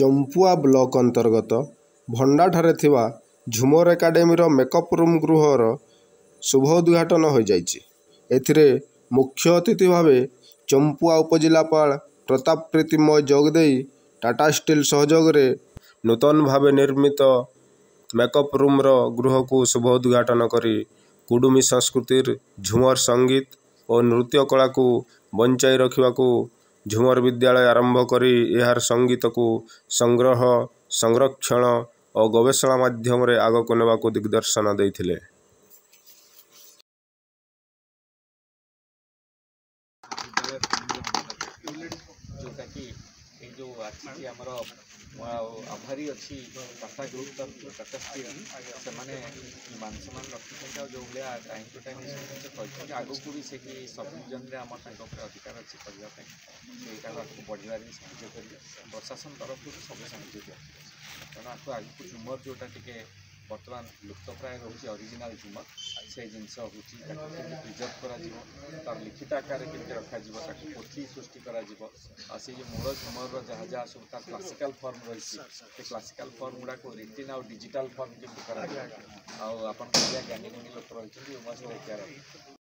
Champua block अंतर्गत भंडाठारे थिबा झुमर एकाडेमीर मेकअप रूम गृहर शुभ उद्घाटन हो जाइछि। एथिरे मुख्य अतिथि भावे चंपुआ उपजिलापाल प्रताप प्रीतिमय जोगदेई टाटा स्टील सहयोग रे नूतन भावे निर्मित मेकअप रूम गृह को शुभ उद्घाटन करी कुडुमी संस्कृतिर झुमर संगीत और नृत्य कला को बंचाई रखा झुमर विद्यालय आरंभ करी यार संगीत को संग्रह संरक्षण और गवेषणा माध्यम रे आग को नेबा को दिग्दर्शन देइथिले। जोटा कि जो आसी आमर आभारी अच्छी टाटा ग्रुप तरफ टाटा स्टील से मान सम्मान रखी जो भाया टाइम टू टाइम कहते आग को भी से सब डिजन में आम अधिकार अच्छी करने बढ़ार साहय करेंगे प्रशासन तरफ सब साहय तेना आपको आगे झुमर जोटा टे बर्तमान लुप्तप्राय रोचे ओरिजिनल झुमर से जिनस प्रिजर्व कर लिखित आकार के रखा पोथी सृष्टि कर मूल झुमर जहाँ जहाँ सब क्लासिकल फॉर्म रही क्लासिकल फॉर्म गुड़ा को रिटिन आउ डिजिटल फॉर्म के ज्ञानी गुणी लोक रही